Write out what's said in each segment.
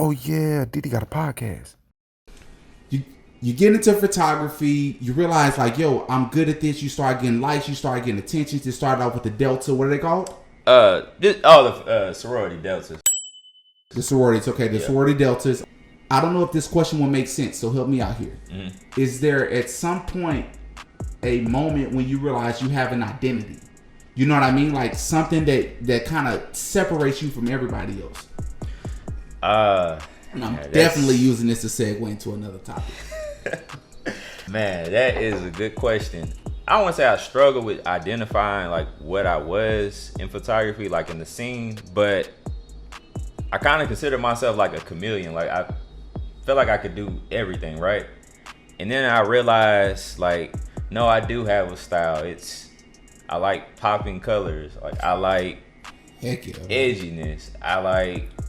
Oh yeah, Diddy got a podcast. You you get into photography, you realize like, yo, I'm good at this. You start getting likes, you start getting attention. You start out with the Delta. What are they called? The sorority deltas. The sororities. Okay, the Yeah. sorority deltas. I don't know if this question will make sense, so help me out here. Mm-hmm. Is there at some point a moment when you realize you have an identity? You know what I mean? Like something that kind of separates you from everybody else. And I'm definitely using this to segue into another topic. Man, that is a good question. I don't want to say I struggle with identifying like what I was in photography, like in the scene, but I kind of consider myself like a chameleon. Like I feel like I could do everything, right? And then I realized like, no, I do have a style. I like popping colors. Like I like Heck yeah, edginess.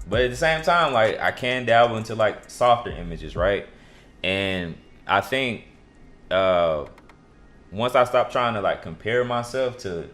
But at the same time, like I can dabble into like softer images, right? And I think once I stopped trying to like compare myself to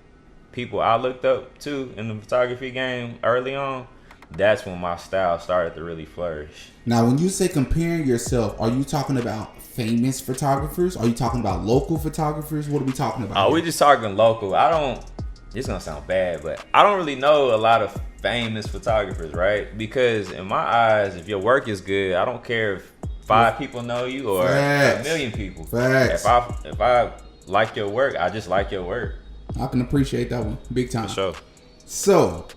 people I looked up to in the photography game early on, that's when my style started to really flourish. Now, when you say comparing yourself, are you talking about famous photographers? Are you talking about local photographers? What are we talking about? Oh, we just talking local. This is gonna sound bad, but I don't really know a lot of famous photographers, right? Because in my eyes, if your work is good, I don't care if 5 people know you or Facts. 1,000,000 people. Facts. If I like your work, I just like your work. I can appreciate that one big time. For sure. So,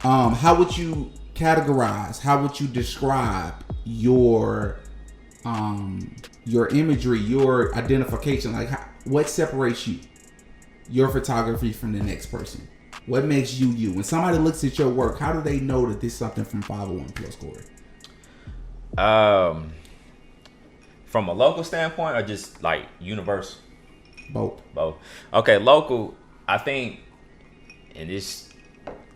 how would you categorize? How would you describe your imagery, your identification? Like, what separates you, your photography, from the next person? What makes you you? When somebody looks at your work, how do they know that this is something from 501 Plus Corey? From a local standpoint or just like universal? Both. Okay, local, I think, and this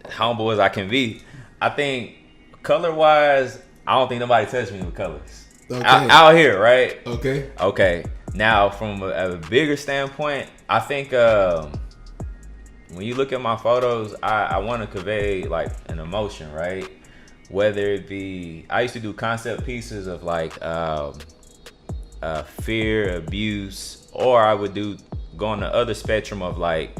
humble as I can be, I think color-wise, I don't think nobody touched me with colors. Okay. Out here, right? Okay. Now, from a bigger standpoint, I think when you look at my photos, I want to convey like an emotion, right? Whether it be, I used to do concept pieces of like fear, abuse, or I would go on the other spectrum of like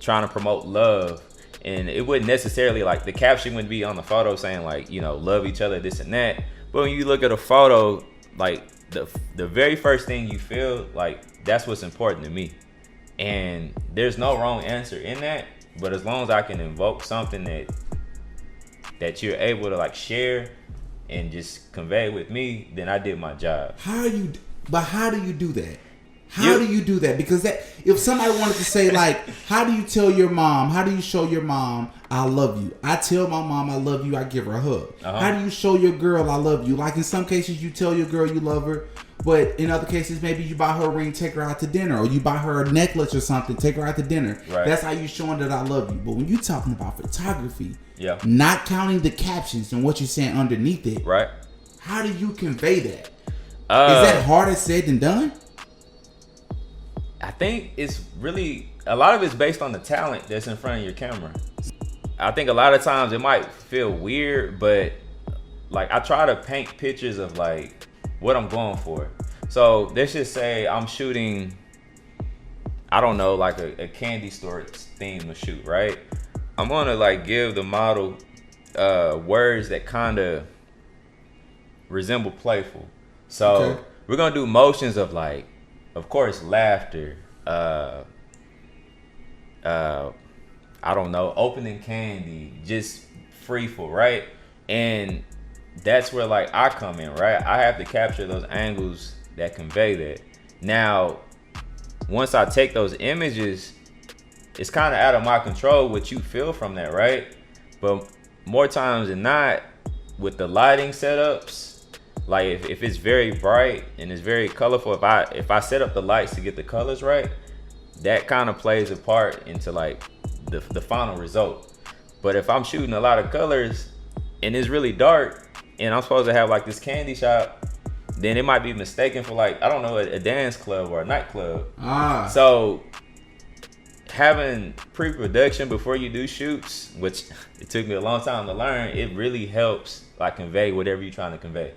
trying to promote love. And it wouldn't necessarily, like, the caption wouldn't be on the photo saying like, you know, love each other, this and that. But when you look at a photo, like the very first thing you feel, like, that's what's important to me. And there's no wrong answer in that. But as long as I can invoke something that you're able to like share and just convey with me, then I did my job. How do you do that? How do you do that? Because if somebody wanted to say like, how do you tell your mom? How do you show your mom I love you? I tell my mom I love you. I give her a hug. Uh-huh. How do you show your girl I love you? Like in some cases you tell your girl you love her, but in other cases maybe you buy her a ring, take her out to dinner, or you buy her a necklace or something, take her out to dinner. Right. That's how you showing that I love you. But when you talking about photography, yeah, not counting the captions and what you're saying underneath it, right? How do you convey that? Is that harder said than done? I think it's really, a lot of it's based on the talent that's in front of your camera. I think a lot of times it might feel weird, but like I try to paint pictures of like what I'm going for. So let's just say I'm shooting, I don't know, like a candy store theme to shoot, right? I'm gonna like give the model words that kind of resemble playful. So we're gonna do motions of like, of course, laughter, I don't know, opening candy, just freeful, right? And that's where like I come in, right? I have to capture those angles that convey that. Now, once I take those images, it's kind of out of my control what you feel from that, right? But more times than not, with the lighting setups, like if it's very bright and it's very colorful, if I set up the lights to get the colors right, that kind of plays a part into like the final result. But if I'm shooting a lot of colors and it's really dark and I'm supposed to have like this candy shop, then it might be mistaken for like, I don't know, a dance club or a nightclub. So having pre-production before you do shoots, which it took me a long time to learn, it really helps like convey whatever you're trying to convey.